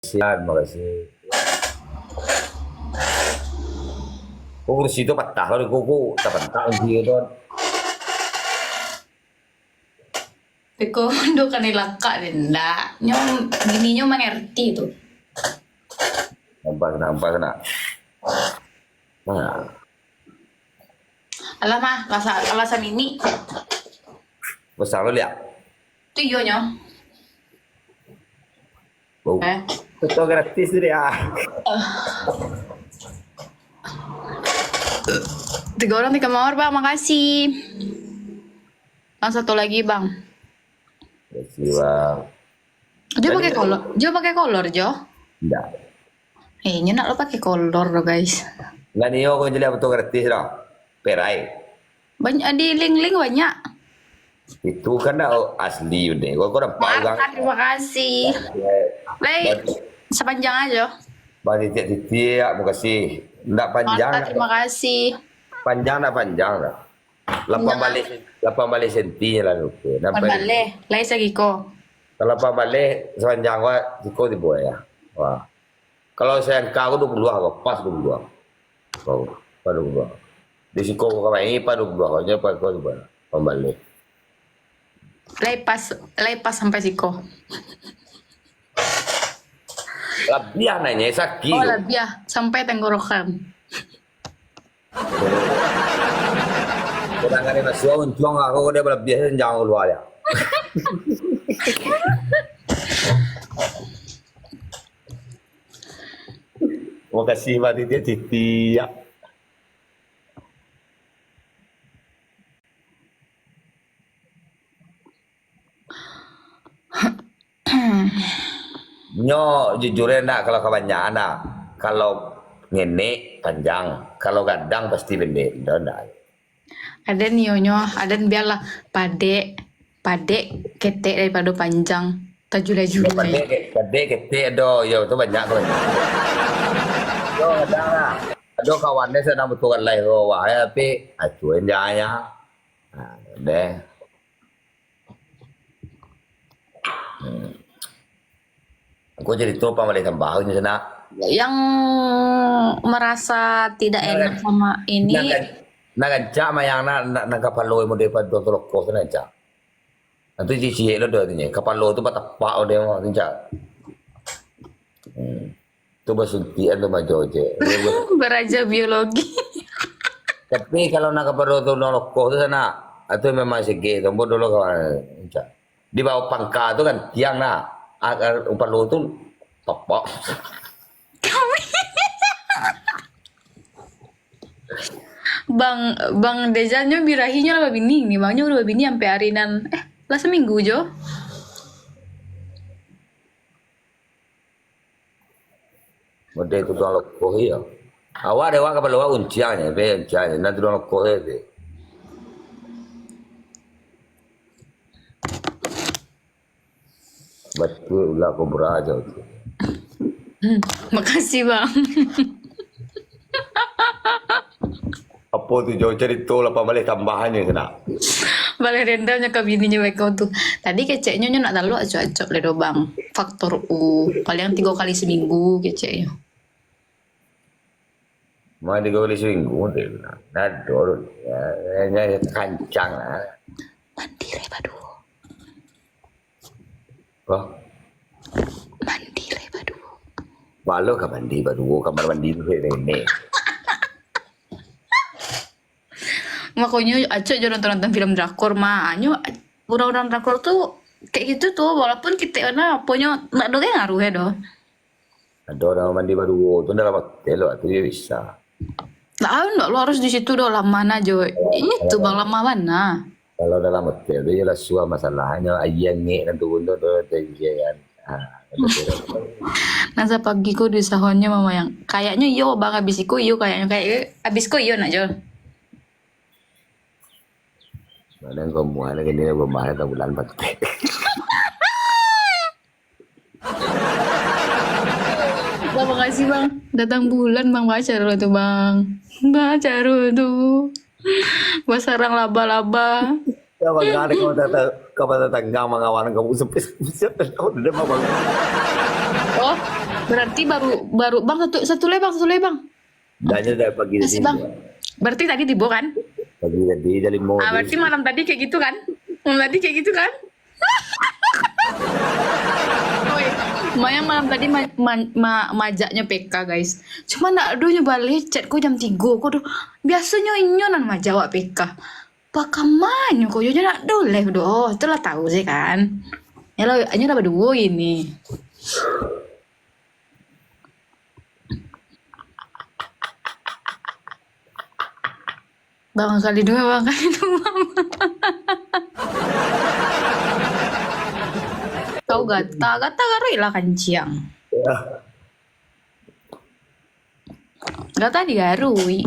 Sian, makasih. Kursi itu patah kalau kuku tak patah lagi itu. Teko do kanilaka denda. Nyom gini nyo mengerti tu. Nampak kena. Nah, Alah mah, alasan ini. besar lo lihat. Tu yo nyo. Oh, Eh. itu gratis dia. Tiga orang tiga mawar bang, makasih. Bang satu lagi bang. Kasih bang. Jo pakai kolor, Jo pakai kolor Jo. Tidak. Nyo nak lo pakai kolor lo guys. Nggak nih, kau jadi betul gratis dong. Perai. Banyak di link-link banyak. Itu kan dah asli udah. Kau nampak kan? Marta, terima kasih. Baik, sepanjang aja. Bang titik-titik, mau kasih. Nggak panjang. Marta, terima kasih. Panjang lah. Lapan balik senti lah lupa. Pan balik, lain lagi ko. Kalau lapan balik sepanjang gua siko di bawah ya. Wah. Kalau saya angka aku 22 kok, pas 22. Kau, pas 22. Di siko kau ini pas 22 kau je pas kau di bawah. Pembalik. Lepas sampai siko. Lebih nanya sakit. Oh lebih ya, sampai tenggorokan. Kadang kadang nasi untung aku dia berlebih jangan keluar ya. Terima kasih Mbak Titi titik. Nyo jujur nak kalau kebanyakan nak. Kalau nenek panjang, kalau gadang pasti pendek. Ndak. Ada nyonya, ada biarlah pade ketek daripada panjang. Tajula-jula. Pendek ketek do, yo tu banyak tu. Yo ada lah. Ada kawannya sedang betul lah ho wah tapi acuin dia ya. Nah, deh. Aku jadi tuh pamalay tambahnya sana. Yang merasa tidak enak sama ini, Nagancak mayang na nagkapaloy mo din pa doon tulok ko na cak. Nanti cici lo do niya kapalo tu patapak o dia mo tinja. Tu basuntian tu majoje. beraja biologi. Tapi kalau nakapalo tu nolok ko tu sana atau memang sige tu mo dulu kawan tinja. Di bawah pangka tu kan tiang na palo tu tapak. Bang Dezannya birahinya lah bini nih, bangnya udah bini sampai harinan. Lah seminggu Jo. Mode tu nolok ko ya. Awak dewa kapalo uncianya, be uncianya nanti nolok ko deh. Betul lah aku beraja tu. Makasih bang. Apa tu jauh cerita lah pembalik tambahannya kena. Balik rendahnya ke bininya mereka tuh. Tadi keceknya nak tahu acok-acok le do bang. Faktor U. Paling 3 kali seminggu keceknya. Mau 3 kali seminggu deh. Nah, dulu ya kancang lah. Mandi le badu. Wah, Mandi le badu. balo ka mandi baru kamar mandi tu ini. Makanya acok jangan nonton film drakor mah. Anyo orang-orang drakor tuh kayak gitu tuh. Walaupun kita punya nggak do kayak ngaruh ya do. Ada orang mandi baru tu dalam hotel tu dia bisa. Tahu nggak lo harus di situ do lama mana Jo. Itu bang lama mana. Kalau dalam hotel tu jelas suah masalahnya ayang ni dan tu tu terjadian. Nasa pagi ko di sahonnya mama yang kayaknya yo bang abisiku yo kayaknya kayak abisku yo nak Jo. Mana kau muat lagi ni bermahal tak bulan pakai. Bang, makasih bang. Datang bulan bang baca dulu tuh bang. Baca dulu. Basarang laba-laba. Ya bang, kau datang tangga mengawan kamu sepis. Kau udah mau bang. Oh, berarti baru bang satu le bang. Danya dari pagi Masih tadi. bang. Berarti tadi tibo kan? Pagi tadi dari mau Ah, berarti malam tadi kayak gitu kan? Malam tadi kayak gitu kan? Oi, Maya malam tadi majaknya PK guys. Cuma nak do nyoba chat ko jam 3. Ko do biasanya inyonan majawak PK. Pakamanyo ko yo nak do live do. Oh, itulah tahu sih kan. Ya lo hanya dapat dua ini. Bang kali dua, bang kali dua. Kau gata kari lah kanciang. Ya. Gata digarui.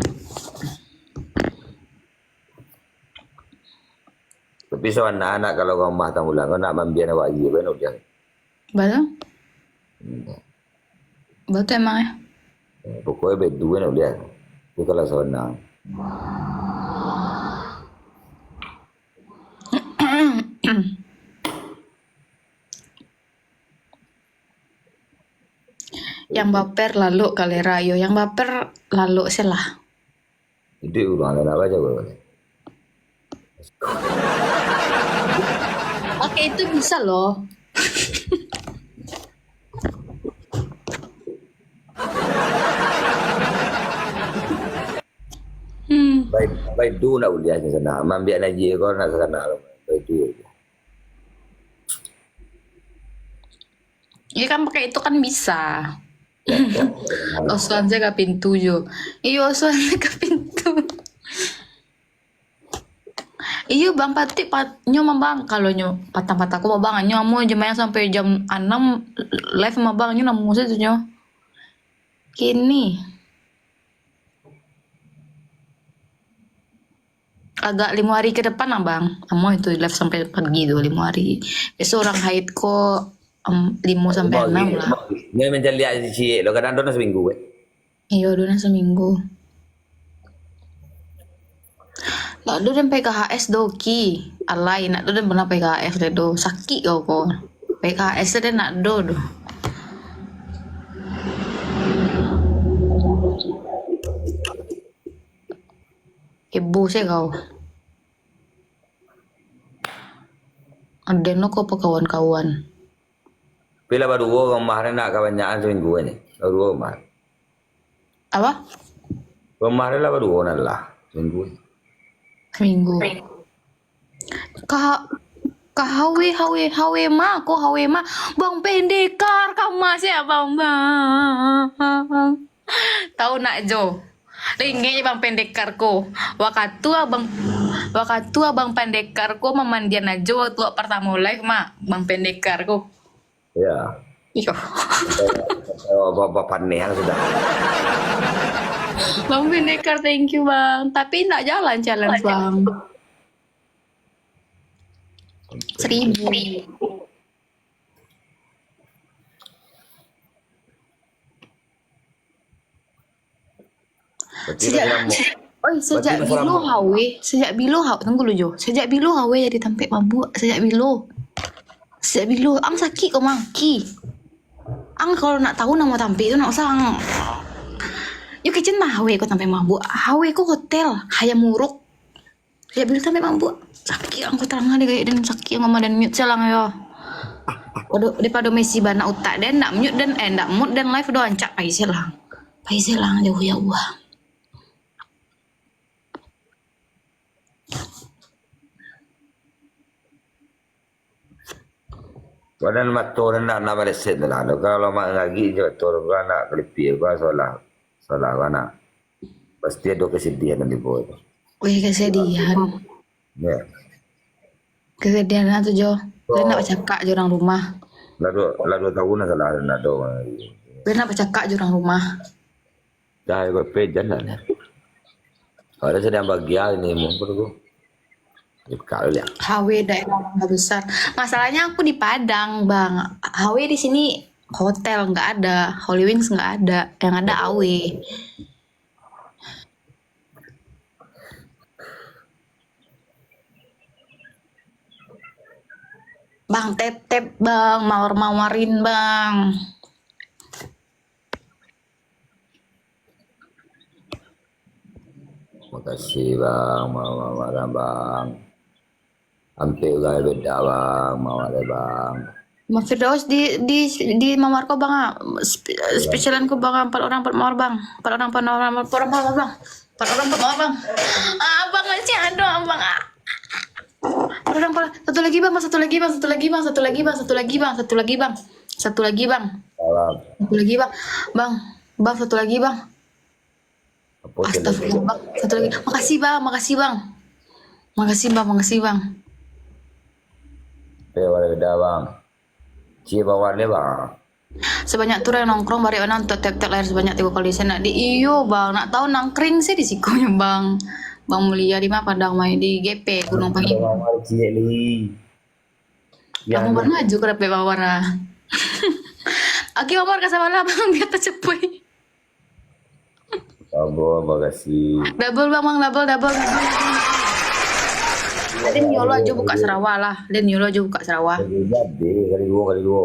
Tapi so anak-anak kalau kau mah tamu lah, kau nak mambian awak je kan udah. Betul? Betul emang ya. Pokoknya bedu kan udah. Itu kalau sonang. Yang baper lalu kali rayo, yang baper lalu selah. Itu udah anak aja kau. Oke itu bisa loh. Baik baik du nak uliah ke sana. Mambian aja kau nak sana. Baik du. Iya kan pakai itu kan bisa. Oswan saya ke pintu jo. Iya oswan saya ke pintu. Iya bang pati nyo mah bang kalau nyo patah aku mah bang nyo mau jemanya sampai jam 6 live mah bang nyo namu sih nyo. Kini agak 5 hari ke depan lah bang. Amo itu live sampai pagi tuh 5 hari. Besok orang haid kok 5 sampai 6 lah. Ni macam lihat si lo kadang dona seminggu weh. Iya udah seminggu. Nak do dan PKHS doki. Alai nak do dan pernah PKHS deh do. Sakit kau kok. PKHS deh nak do. Heboh sih kau. Ada no kau kawan-kawan. Bila baru gua kemarin nak kebanyakan seminggu ni. Baru gua kemarin. Apa? Kemarin lah baru gua lah seminggu. Seminggu. Hawe ma, kok hawe ma. Bang pendekar kamu sih abang bang. Tahu nak Jo? Ringnya bang pendekar ko. Wakatu abang pendekar ko memandian aja waktu pertama live mah bang pendekar ko. Ya. Iyo. Bapak yang sudah. Bang pendekar thank you bang. Tapi enggak jalan challenge bang. 1.000. Sejak bilo hawe tunggu lu Jo. Sejak bilo hawe jadi tampek mabuk sejak bilo. Ang sakit kau maki. Ang kalau nak tahu nama tampek itu nak usah ang. Yuk kitchen mah hawe kau tampek mabuk. Hawe kau hotel hayam muruk. Sejak bilo tampek mabuk. Sakit ang kau terang ada kayak dan sakit ngomong dan mute selang yo. Daripada Messi bana utak dan nak mute dan nak mute dan live doang cak pai selang. Pai selang jauh ya Allah. Padahal matur nak mereset lah. Kalau mak lagi je matur gua nak kelipi gua solah gua nak. Pasti ada kesedihan nanti boy. Wih kesedihan. Ya. Kesedihan tuh Jo. Dia nak cakap jurang rumah. Lalu tahu nak salah nak do. Dia nak cakap jurang rumah. Dah gua pejan lah. Ada sedang bagian ini mau perlu. Kalau ya. HW daerah Mangga Besar. Masalahnya aku di Padang, Bang. HW di sini hotel nggak ada, Holy Wings nggak ada, yang ada AW. Bang, tep bang, mawar-mawarin bang. Makasih bang, marah bang. Hampir gak beda bang, marah bang. Mas Firdaus di mamar ko bang ah. Spesialan ko bang ah, 4 orang 4 mawar bang. 4 orang 4 mawar 4 orang mawar bang. 4 orang 4 mawar bang. Ah, abang masih ada abang ah. 4 orang 4. Satu lagi bang, satu lagi bang, satu lagi bang, satu lagi bang, satu lagi bang, satu lagi bang. Satu lagi bang. Salam. Satu lagi bang. Bang, bang satu lagi bang. Apa tu lagi? Astagfirullah bang. Satu lagi. Makasih bang, makasih bang. Makasih bang, makasih bang. Hampir gak beda bang. Cie bawah ni bang. Sebanyak tu yang nongkrong bari ana untuk tap-tap layar sebanyak 3 kali saya nak di iyo bang nak tahu nangkring sih di sikonya bang. Bang Mulia di mana Padang main di GP Gunung Panggi. Bawah cie li. Kamu baru maju ke depan bawara. Aki bawar kasawala bang biar tercepui. Sabo, makasih. Double bang, double. Tadi Nyolo aja buka Sarawak lah. Dan Nyolo aja buka Sarawak. Jadi kali dua.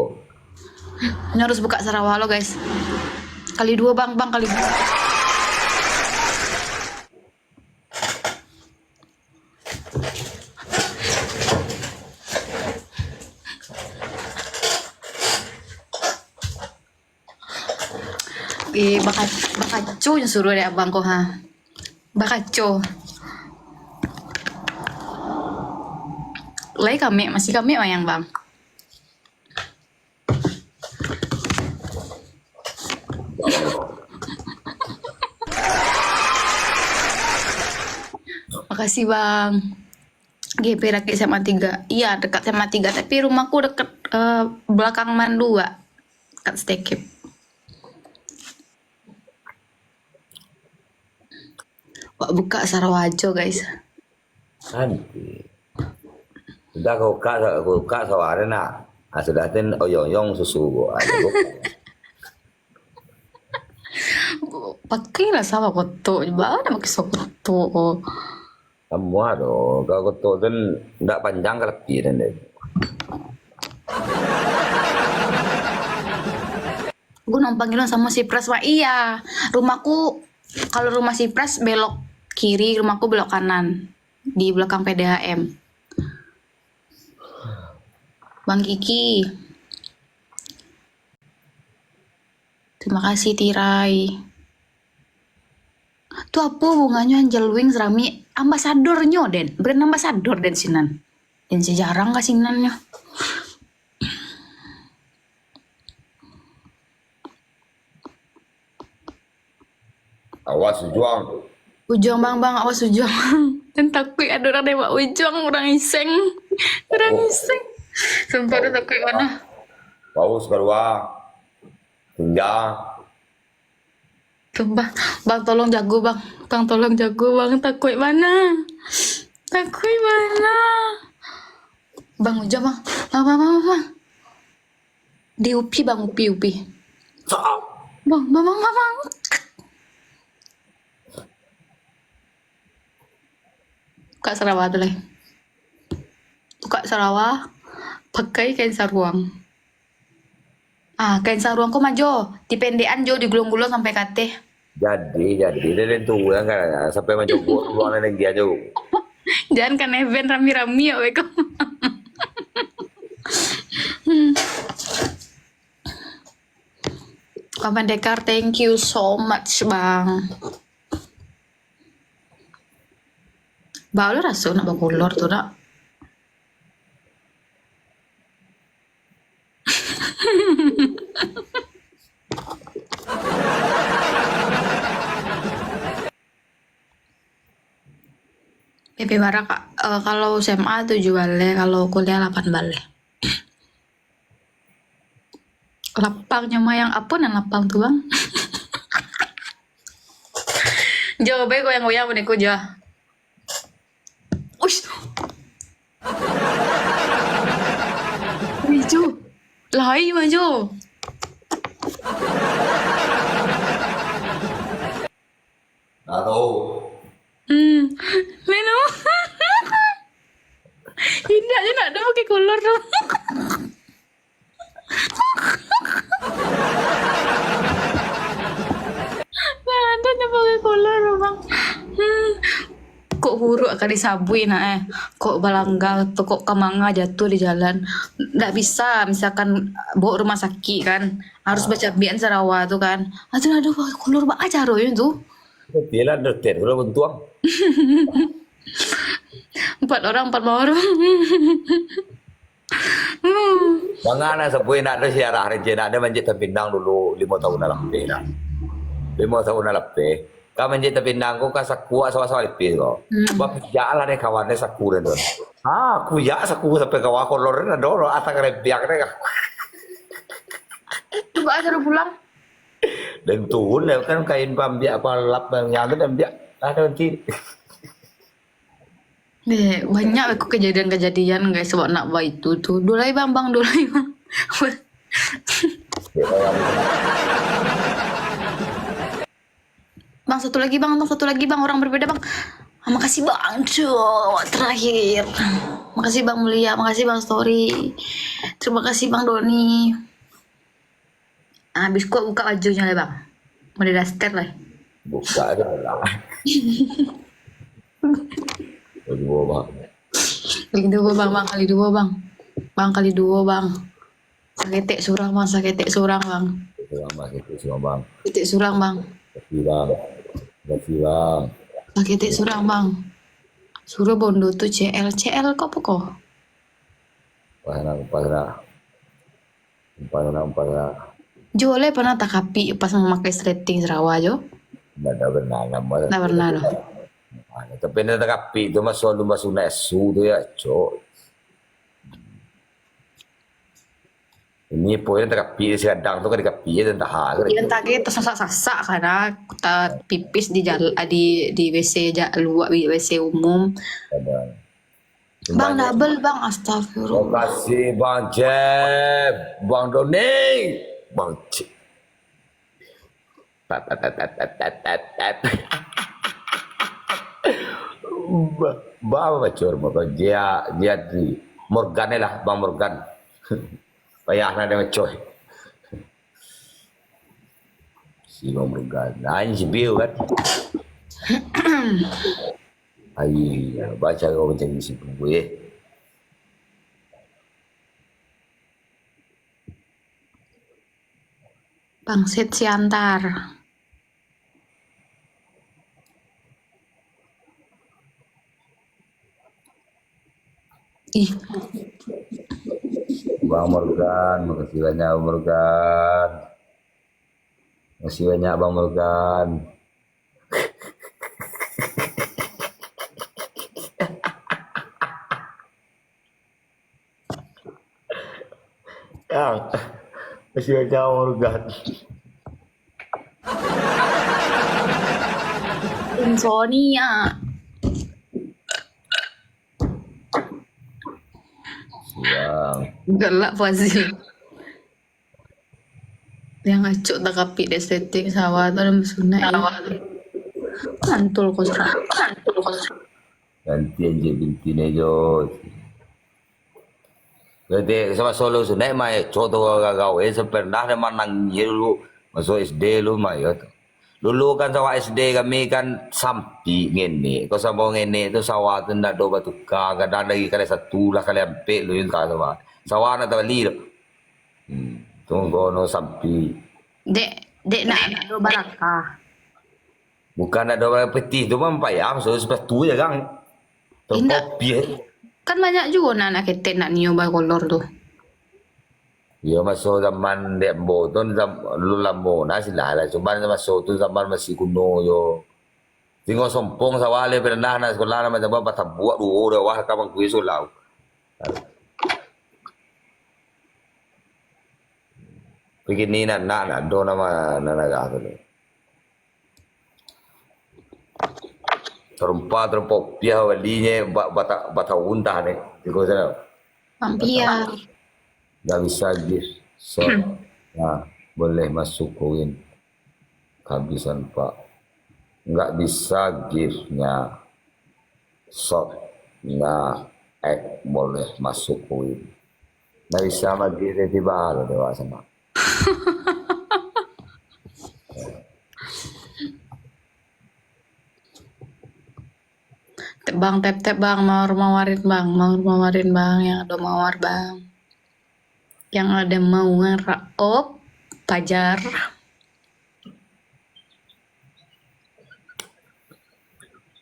Ini harus buka Sarawak lo guys. Kali 2 bang, kali 2. Bakaco yang suruh deh abang ko ha. Bakaco. Lagi masih kami wayang bang. Makasih bang. GP Rakit SMA 3. Iya dekat SMA 3 tapi rumahku dekat belakang Mandua. Dekat Stekip. Wak buka Sarawajo guys. Nanti. Sudah kau kak sawara nak. Sudah ten oyong susu. Pakailah sama koto. Coba ada pakai sokoto ko. Semua tu. Kau kotor tu tak panjang ke lebih dan dia. Gue numpang gitu sama si Pras wah iya. Rumahku kalau rumah si Pras belok kiri, rumahku belok kanan di belakang PDHM. Bang Kiki. Terima kasih Tirai. Tuh apa bunganya Angel Wings Rami ambasadornya Den. Brand ambasador Den sinan. Den sejarang gak sinannya. Awas juang. Ujung bang, awas ujung. Dan takut ada orang dewa ujung, orang iseng. Sumpah ada takut mana. Paus keluar. Tinggal. Sumpah, bang tolong jago bang. Bang tolong jago bang, takut mana. Bang ujung bang. Bang. Di upi bang, upi. Bang. Buka Sarawak tuh leh. Buka Sarawak. Pakai kain saruang. Kain saruang kok maju. Dipendekan jo digulung-gulung sampai kate. Jadi dia tu yang kan sampai macam buang energi aja. Jangan kan event rami-rami ya weko. Kapan Dekar, thank you so much bang. Baru rasa nak bakulor tu nak. PP Barak kalau SMA 7 balik, kalau kuliah 8 balik. Lapangnya mah yang apa nan lapang tuh bang? Jauh baik yang goyang boneko jauh. Ush. Maju. Lai maju. Tahu. Leno. Ini aja nak ada pakai kolor dong. Nah, ada pakai kolor bang. huruk akan disabuin kok balangga atau kok kamanga jatuh di jalan nggak bisa misalkan bawa rumah sakit kan harus baca bian Sarawak tuh kan aduh kolor ba aja tuh Dia lah dokter, kalau bentuang. 4 orang Mangana sa buhay na siya rin siya na manjit ang pindang dulu 5 tahun na lapte na. 5 tahun na lapte. Ka manjit ang pindang ko kasakua sa lipi ko. Bapigya ala ni kawan ni sakura doon. Kuya saku sampai kawa kolor na doon ata ka biyak na. coba aja pulang Dan tuhun na kan kain pambiak apa lap yang ada biak. Ada nanti. banyak aku kejadian-kejadian guys sebab nak buat itu tuh dolai bang bang satu lagi bang orang berbeda bang makasih bang cuy terakhir makasih bang Mulia makasih bang Story terima kasih bang Doni habis kok buka bajunya lah bang mau didaster lah Buka aja lah. Dua bang. kali dua bang saketek surang bang Titik bang. saketek surang bang Kasih bang. saketek surang bang suruh bondo tuh CL kok pokok Pasna. Jole pernah tak kapi pas memakai sleting Sarawak jo Nggak pernah nama. nggak pernah loh Tapi na nakapi itu mas solo mas una su tu ya cok. Ini poin nakapi si kadang tu kan dikapi dan dah kan. yang tadi tersasak-sasak karena kita pipis di di WC luar WC umum bang double bang astagfirullah Terima kasih Bang Jeb, Bang Doni, Bang Cik. Bawa bacor mau dia di Morgan lah Bang Morgan. Payah nak dengan coy. Si Bang Morgan, nanya si Bill kan. Ayah, baca kau macam ni si gue. Bangsit Siantar ih Bang Morgan, makasih banyak Bang Morgan. Makasih banyak Bang Morgan. Kang, makasih banyak Bang Morgan. Insomnia Bang, galak Fazil yang acuk tak kapi deh setting sawah tu ada sunat mantul kau gantian je binti ni jo. Jadi sama solo sunai mai contoh kau pernah ada manang dulu masuk SD lu mai tu. Dulu kan sawah SD kami kan sampi ngene. Kau sama ngene tu sawah tu nak do batu ka kadang lagi kali satu lah kali ampe lu yang ka sawah. Sawah nak tali tu. Tunggu no sampi. dek nak do barakah Bukan ada orang peti tu mah payah so sebab tu je kan. Terkopi. kan banyak juga anak ketek nak nyoba kolor tuh Ya masuk zaman dek bo tu lu lambo na sila lah. Cuma masuk tu zaman masih kuno yo. Tinggal sompong sawale pernah na sekolah na macam apa buat dua dah wah kabang kuis ulau. Begini nak do nama nanaga tu. Terempat pia walinya bata unta ni. Tiko sana. vampir Dah bisa gis. So, nah, boleh masuk koin. Kehabisan Pak. Nggak bisa gisnya. Shotnya boleh masuk koin. Nggak bisa lagi tiba halo dewasa mak. tap tap bang, mawar-mawarin bang, mawar-mawarin bang, yang ada mawar bang, yang ada mawar, op, pajar.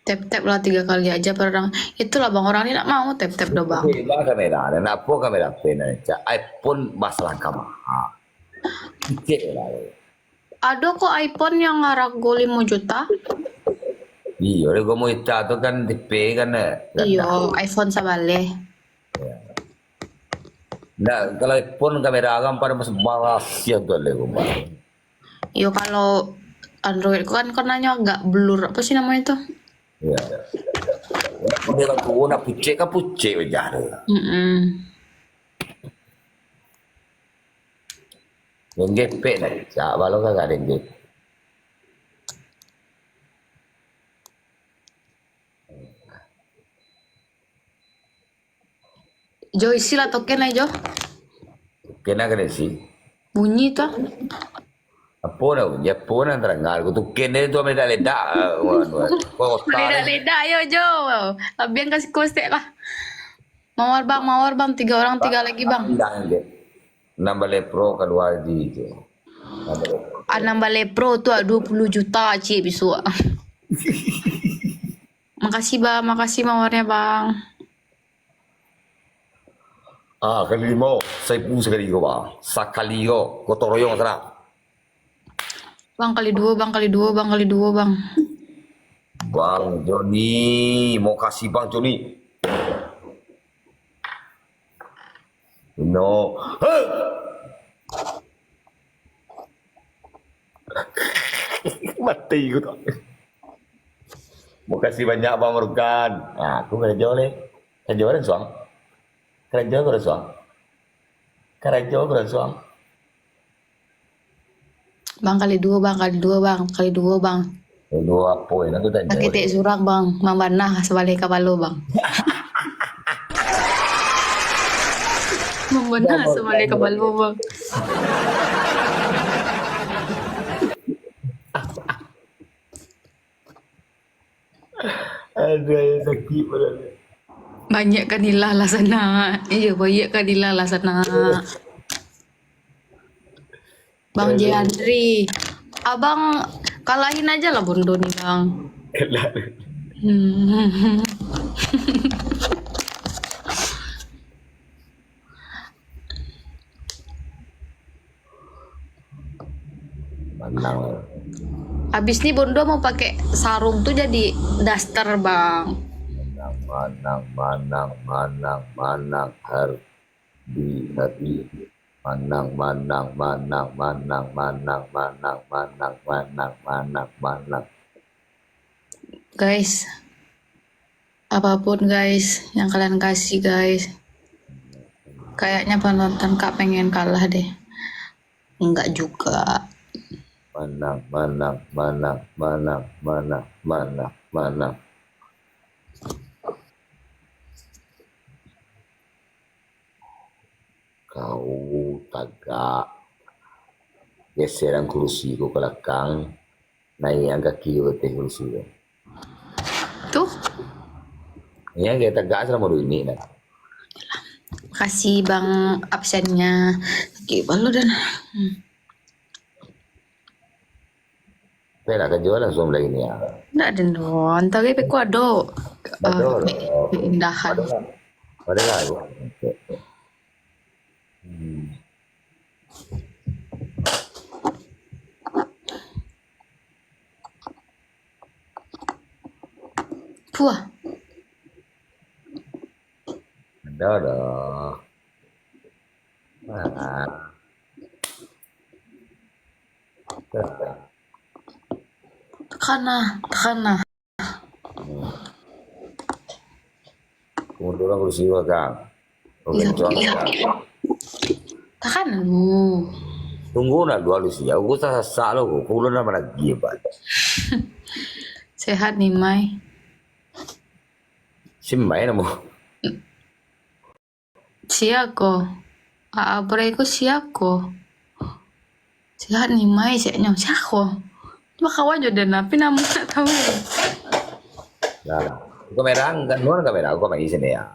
Tap tap lah 3 kali aja per orang. Itulah bang, orang ini nak mau tap tap do bang. Iba kamera, dan apa kamera pena, iPhone masalah kamera. Cek lah. Ada kok iPhone yang harga 5 juta. Iya, gue mau itu kan DP kan. Iya, iPhone sabale. Nah, kalau iPhone kamera kan pada masih malas ya tuh lego bang. Iya kalau Android kan nanya agak blur apa sih namanya itu? Iya. Dia kan guna pucek kan pucek aja. Yang GP nih, siapa lo kagak ada yang GP. Jo isi lah token aja Jo. Kena kena sih. Bunyi tuh. Apa nak? Ya apa nak teranggar? Kutu kena itu ambil dah ledak. Kau Leda ayo Jo. Lebih kasih kostek lah. Mawar bang, 3 orang 3 lagi bang. Nambah lepro kedua di itu. Nambah lepro tuh 20 juta cik besok. Makasih bang, makasih mawarnya bang. Kali lima, saya pun sekali kau bang. Sekali kau toroyong sana. Bang kali 2 bang, kali 2 bang, kali 2 bang. Bang Joni, mau kasih bang Joni. No. Mati aku tak. Mau kasih banyak bang Morgan. Nah, aku kerja oleh. Kerja oleh suang. Kerja oleh suang. Kerja oleh suang. Bang kali 2 bang, kali 2 bang, kali 2 bang. Dua poin aku tanya. Pakai surak bang, mamanah sebalik kapalo bang. Mamanah sebalik kapalo bang. Ada yang sakit pada. Banyak kanilah lah sana. Iya, banyak kanilah lah sana. Bang Jandri, abang kalahin aja lah Bondo nih bang. Hmm. Menang. Habis nih Bondo mau pakai sarung tuh jadi daster bang. Manang hati manang Guys, apapun guys yang kalian kasih guys, kayaknya penonton Kak pengen kalah deh. Enggak juga. Mana. Kau tagak geseran kursi ko ke belakang, naik ang kaki ko te kursi ko. Tuh, Yan kaya tagak sa mo ini na. kasih bang absennya. Oke, balu dan. Pera ka jualan suam lagi niya. Enggak ada don, tapi aku ada keindahan. Pada lah. Puah, Ada. takana. Kemudian kursi ko kang. Takana lu. Tunggu na dua lusi. Aku sa salo ko. Kulo na lagi ba. Sehat nih Mai. Simbay na mo. Siako. Aabray ko siyako. Sehat nih Mai, siyanya siyako. Baka wajo din na, pinamo na tayo eh. Lala. Kamera kan nuan kamera aku main sini ya.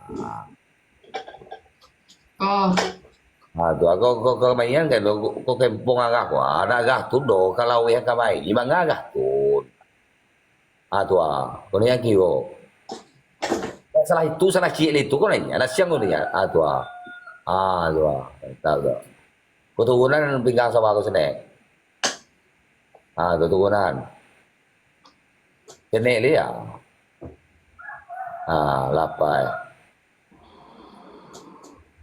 Oh. Tu aku main kan aku kempong agak aku agak tu do kalau yang kamai imang agak tu. Tu kau ni yang kio. Salah itu salah kiri itu kau nanya, anak siang kau nanya. Tu tu tahu tu. Kau turunan pinggang sama aku sini. Tu turunan. Kene dia. Lapai.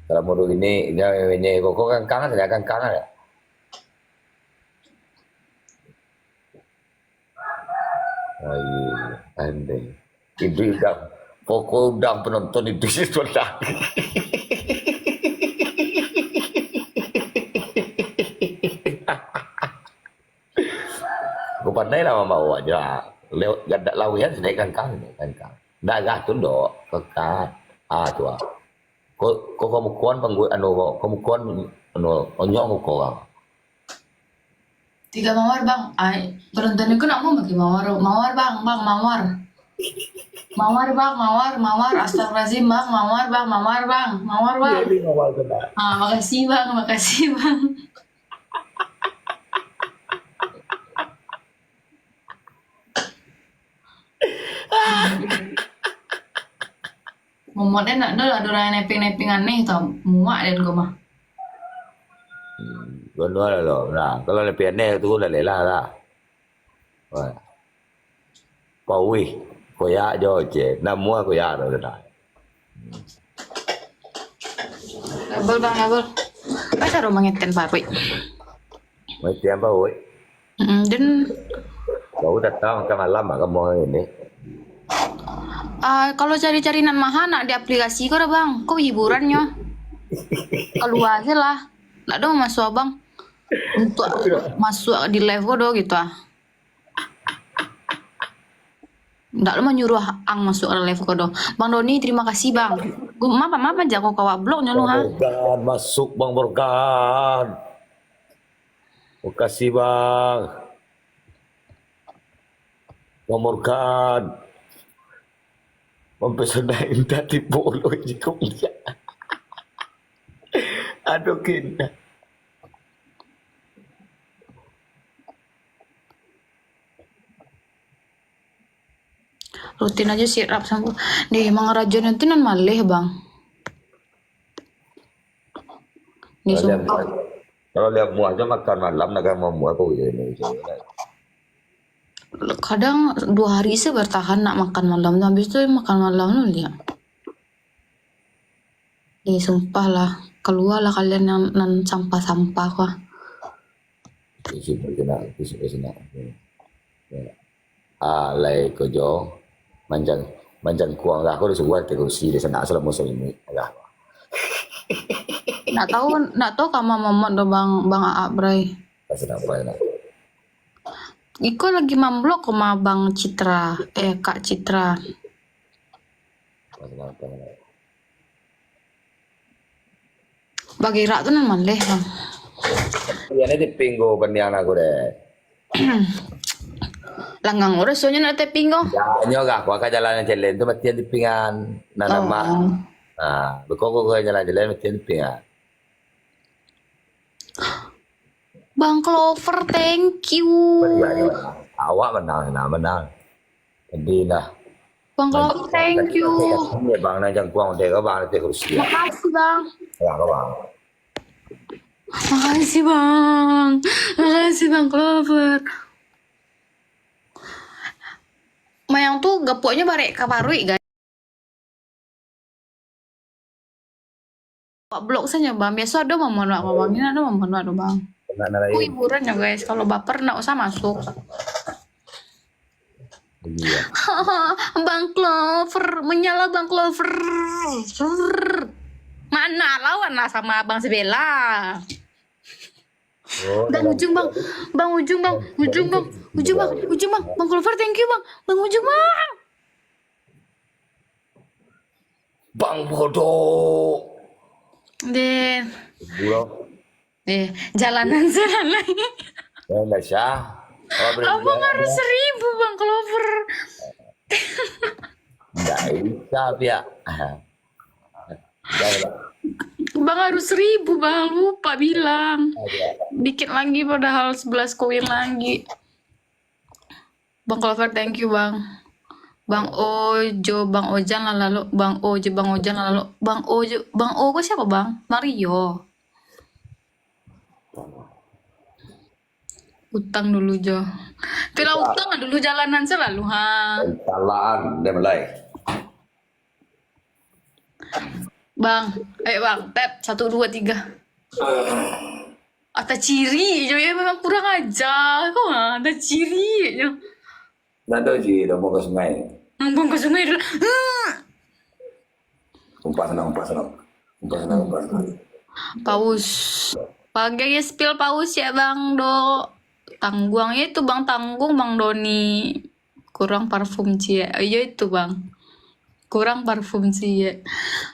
Kalau mau ini kok kangen ya kangen ya. Ayo, andai. Ibu udang, pokok udang penonton itu sih sudah. Aku pandai lah mau aja. Lewat gadak lawian sedek kan. Dah gatuh dok, kekat. Tu Kok kamu kuan panggu kamu kuan onyok kau. 3 mawar bang. Ay, penonton ko nak mo bagi mawar. Mawar bang, mawar. Mawar bang, mawar. Astagfirullahaladzim bang, mawar bang. Mawar bang. Makasih bang. Momotnya nak dulu ada orang neping aneh tau. Muak dan gue mah. Gua lo. Nah, kalau lebih aneh tu lah lela lah. Wah. Pawi, koya jo je. Namua koya lo dah. Label bang, label. Baca rumah ngeten parwi. Macam apa woi? Dan Kau datang ke malam kamu ini. kalau cari-cari nan maha nak di aplikasi kok dah bang. Kok hiburannya? Keluar aja lah. Nggak dong masuk abang. Untuk masuk di live kok do gitu ah. Nggak lo menyuruh ang masuk ke live kok do. Bang Doni terima kasih bang. Gue apa aja kok kawa blognya lu ha. Morgan masuk Bang Morgan. Makasih bang. Bang Morgan. Mempesandain tadi bolo jika dia. Aduh kita. Rutin aja sirap sama. Nih emang rajon itu nan malih bang. Nih sumpah. Kalau lihat muah aja makan malam nak mau muah apa ini. Kadang 2 hari sih bertahan nak makan malam. Habis itu makan malam lu lihat. Nih sumpah lah. Keluar lah kalian nan sampah-sampah kok. Isi berkena. Lai kojo. Manjang kuang lah aku disuruh ke kursi di sana asal musuh ini. Nak tahu kamu momot do bang Aap Bray. Pasal apa nak? Iko lagi mamblok sama Bang Citra, Kak Citra. Pasal apa nak? Bagi rak tu nan malih bang. Yang ini pinggo bandian aku deh. Langgang urus soalnya nak taping ko. Ya, nyoga aku akan jalan tu mati di pingan. Nama. Bekoko ko jalan mati di pingan. Bang Clover, thank you. Awak menang. Jadi lah. Bang Clover, thank you. Ini bang nanjang kuang deh, kau bang nanti kursi. Makasih bang. Ya, kau bang. Makasih bang Clover. Mayang tuh gapoknya barek kaparui guys. Pak blog saja bang. Biasa ada mohon maaf bang. Ini ada mohon maaf bang. Aku hiburan ya guys. Kalau baper nggak usah masuk. Iya. Bang Clover, menyala Bang Clover. Mana lawan lah sama Bang Sebela. Bang Ujung bang, Bang Ujung bang, Bang Clover thank you bang, Bang Ujung bang. Bang bodoh. Jalanan lagi. Ya enggak sah. Abang harus 1000 Bang Clover. Nggak bisa, ya. Bang harus 1.000 bang, lupa bilang. Dikit lagi padahal 11 koin lagi. Bang Clover, thank you bang. Bang Ojo, Bang Ojan lah lalu, Bang Ojo, Bang Ojan lah lalu, Bang Ojo, Bang Ojo siapa bang? Mario. Utang dulu Jo. Kalau utang lah dulu jalanan selalu ha. Salaan dan mulai. Bang, ayo bang, tap 1 2 3. Ada ciri, Jo ya memang kurang ajar. Kok ada ciri, Jo. Nado ji, udah mau ke sungai. Bang ke sungai dulu. Umpas senang. Paus. Pakai spill paus ya bang Do. Tangguangnya itu bang tanggung bang Doni. Kurang parfum cie. Iya itu bang. Kurang parfum cie.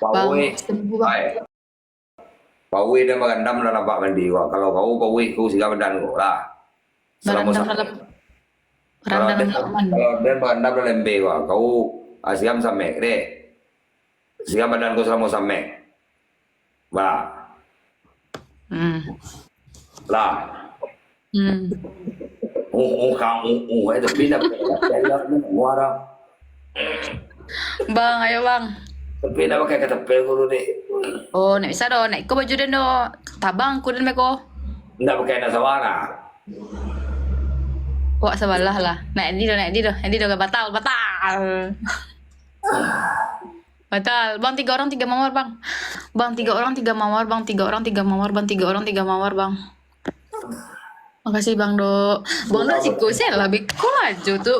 Bang, Pawe, 1.000 bang. Pawe dia magandam na nampak mandi. Wah, kalau kau Pawe kau siga mandan ko lah. Selama Berandang dalam aman. kalau dia magandam na lembe wah, kau asigam samek deh. Siga mandan ko selama samek. Bah, lah. Itu pindah muara. Bang, ayo bang. Pindah pakai ketepel ko deh. Oh, nak bisa do. Naik ko baju dan do. Tabang ko dan meko. Nggak pakai nasawana. Wah, sebelah lah. Naik di do. Batal. Batal. Bang, 3 orang 3 mawar bang. Bang, 3 orang 3 mawar bang. 3 orang 3 mawar bang. 3 orang 3 mawar bang. Makasih bang Do. Bang Do sih saya lebih laju tuh.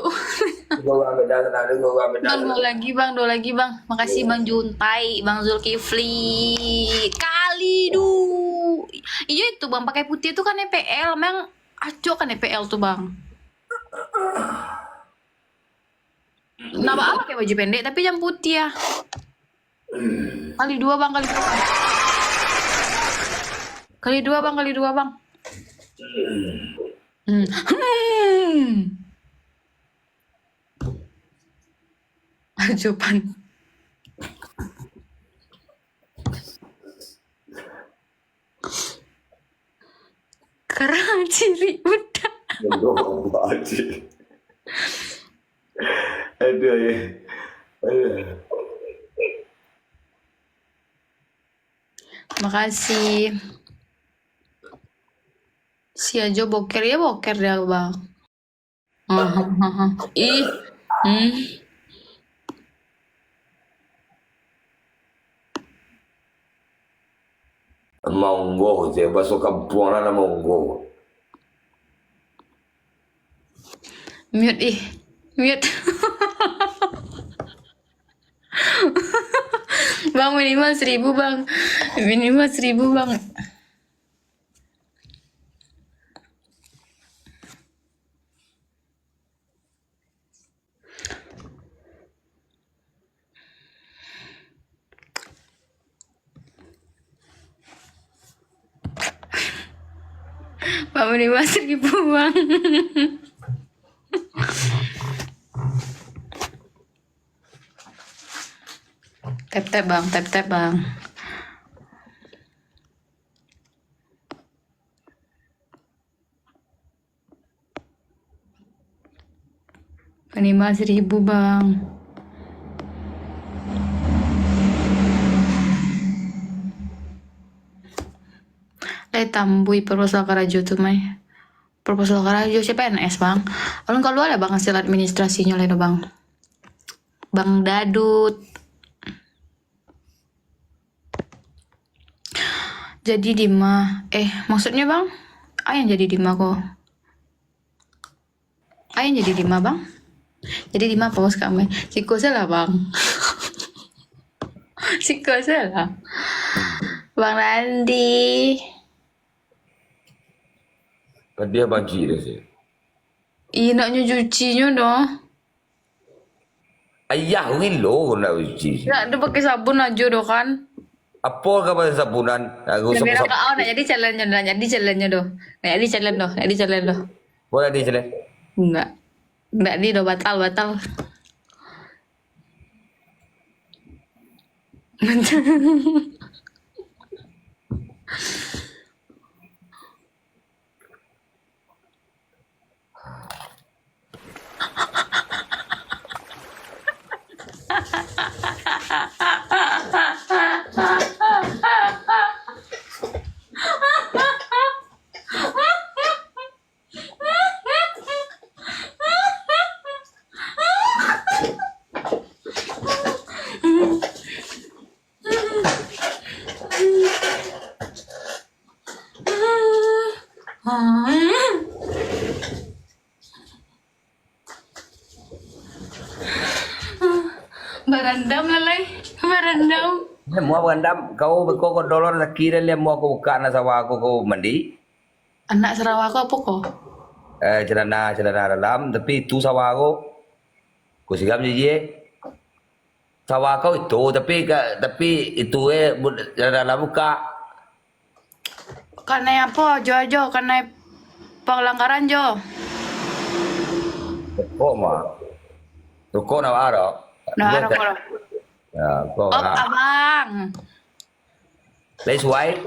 Bang Do lagi bang. Makasih bang Juntai, bang Zulkifli, Kalidu. Iya itu bang pakai putih itu kan EPL, memang aco kan EPL tuh bang. Napa apa pakai baju pendek tapi yang putih ya. Kali 2 bang. Kali 2 bang. Ajupan. Kerang ciri udah. Aduh ya. Makasih. Si Ajo boker ya boker dia bang. Ih. Monggo, saya basuh kampungan na monggo. Mute. Bang minimal 1.000 bang. Minimal 1.000 bang. Bang minimal 1.000 bang. Tap bang. Minimal 1.000 bang. Tambui proposal Karajo tuh Mai. Proposal Karajo CPNS bang. Alun kalau ada bang hasil administrasinya leno bang. Bang Dadut. Jadi Dima. Maksudnya bang? Ayang jadi Dima kok. Ayang jadi Dima bang? Jadi Dima pos kami. Siko salah bang. Siko salah. Bang Randi. Dia banci dia sih. Iya naknya cucinya dong. Ayah ngilo nak cuci. Ya, dia pakai sabun aja doh kan. Apa kau pakai sabunan? Aku Yang merah sabun. kau nak jadi challenge doh. Nak jadi challenge doh. Boleh di sini. Enggak di doh batal. Berendam lalai, berendam. Mau berendam, kau dolor kira lihat mau aku buka nasi aku kau mandi. Anak Sarawak apa kok? Celana dalam, tapi itu sawah aku sigam je. Sawah kau itu, tapi itu celana dalam buka. Karena apa? Jo, karena pelanggaran Jo. Kok mah? Kok nak ada? Nah, ada kok. Ya, kok Oh, abang. Sesuai.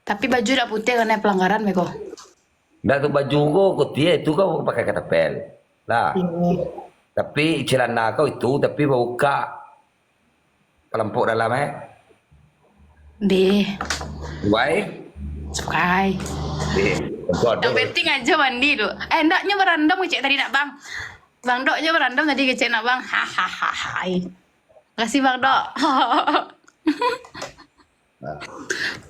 Tapi baju dah putih karena pelanggaran beko. Dah tu baju kau dia itu kau pakai ketapel. Lah. Tapi celana kau itu tapi buka pelempuk dalam Deh, Baik. sukai. Yang penting aja mandi lu. Ndaknya berendam kecek tadi nak bang. Bang Dok aja berendam tadi kecek nak bang. Hahaha. Makasih Bang Dok.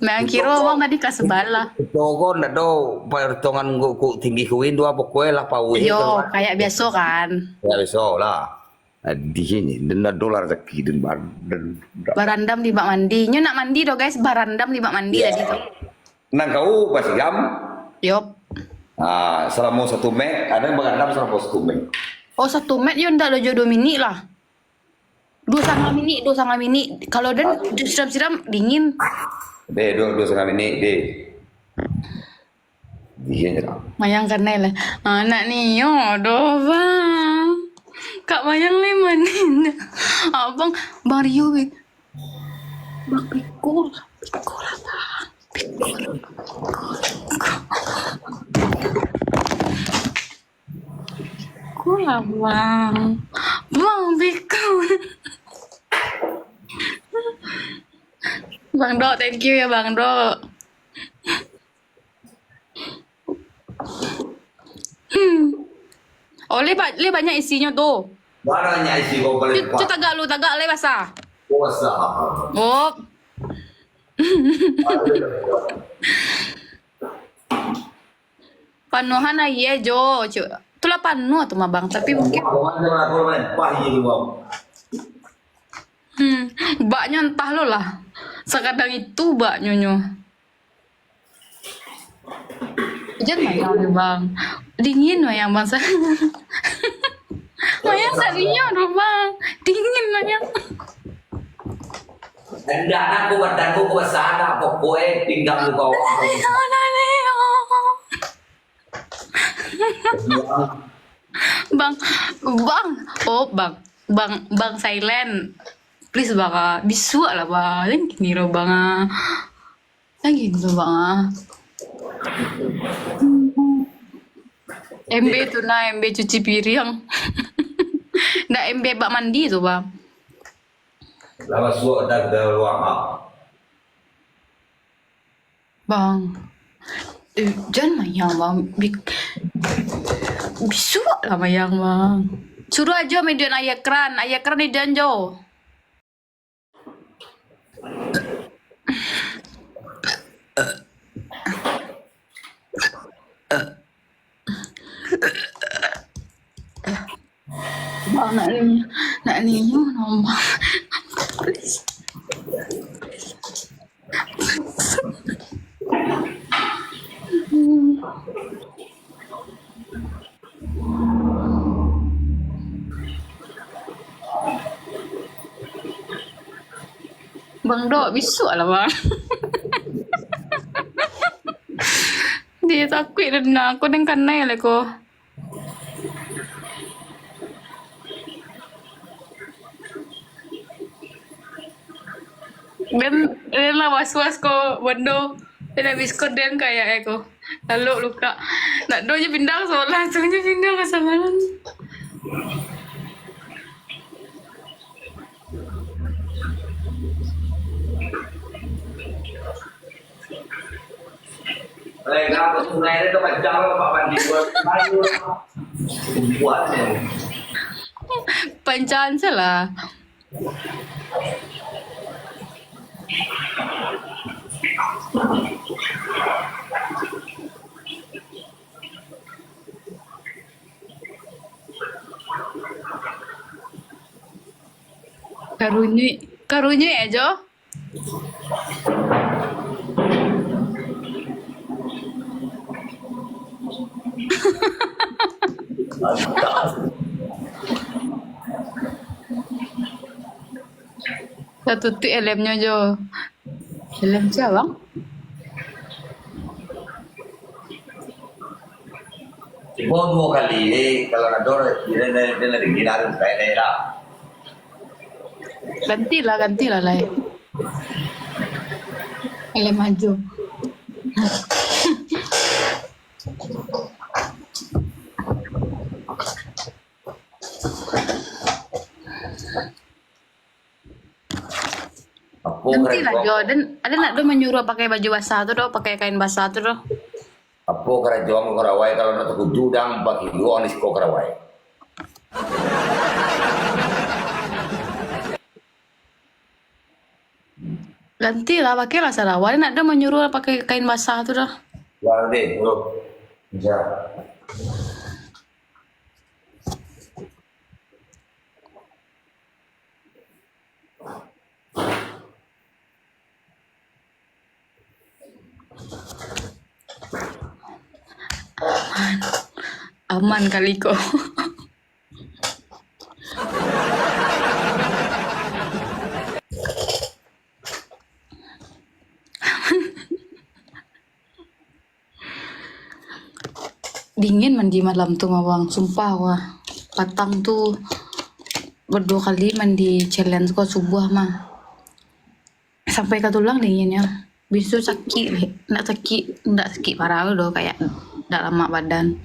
Memang kira bang tadi kelas sebelah. Togo nak do perhitungan ku tinggi kuin dua pokoknya lah pau. Yo, kayak biasa kan. Ya besok lah. Di sini denda dolar rezeki dan Berendam di bak mandi. Nyo nak mandi do guys, berendam di bak mandi tadi tuh. nang kau pasti gam. Yop. Selama 1 Mei, ada yang berendam selama 1 Mei. Oh 1 Mei yo ndak lo jodoh mini lah. 2,5 mini. Kalau dan siram-siram dingin. Deh, 2,5 menit deh. Dia je lah. Mayang karena lah. Anak ni yo do bang. Kak Mayang le manin. Abang Bang Rio be. Bang pikul lah bang. Pikul lah bang. Bang pikul. Bang Dok, thank you ya Bang Dok. Oh, le banyak isinya tuh. Barangnya isi kau balik. Cu tagak le basah. Puasa. Oh. Panuhan na ye Jo. Itulah panu tuh mah Bang, tapi mungkin baknya entah lo lah. Sekadang itu bak nyonyo. Hujan mayang nih Bang. Dingin mayang Bang. Mayang tadinya udah Bang. Dingin mayang. Hendak aku badanku ke sana pokoknya pinggang lu kau. Bang, oh bang silent, please bang, bisu lah bang, yang gini loh bang, yang gitu bang. MB tuh MB cuci piring, nggak MB bak mandi tuh bang. Lama suak dah ke ruang Bang, jangan mayang bang, bisu lah mayang bang. Suruh aja median ayah kran di janjo. Bang nak ni nombor. Please. Bang Dok, bisu lah bang. Dia takut dan aku dengan kanai lah ko. Dan lah was-was ko bendo. Dan habis ko dan kayak aku. Lalu luka. Nak do je pindah so langsung je pindah ke samaran. Mereka aku sungai itu macam Pak Mandi buat kayu. Buatnya. Pancaan salah. Karunyi aja. Satu tu elemnya jo. Elem siapa bang? Ibu dua kali kalau nador dia lagi gila saya daerah. Gantilah lah. Elem maju. Gantilah Jo. Dan ada nak do menyuruh pakai baju basah tu do, pakai kain basah tu do. Apo kerajaan karawai kalau nak takut judang bagi dua anis ko karawai. Gantilah pakailah sarawak. Ada nak do menyuruh pakai kain basah tu do. Ya deh, bro. Ya. Aman kali kok. Dingin mandi malam tuh mah bang, sumpah wah. Patang tuh berdua kali mandi challenge kok subuh mah. Sampai ke tulang dinginnya. Bisu sakit, ndak sakit parah loh kayak ndak lama badan.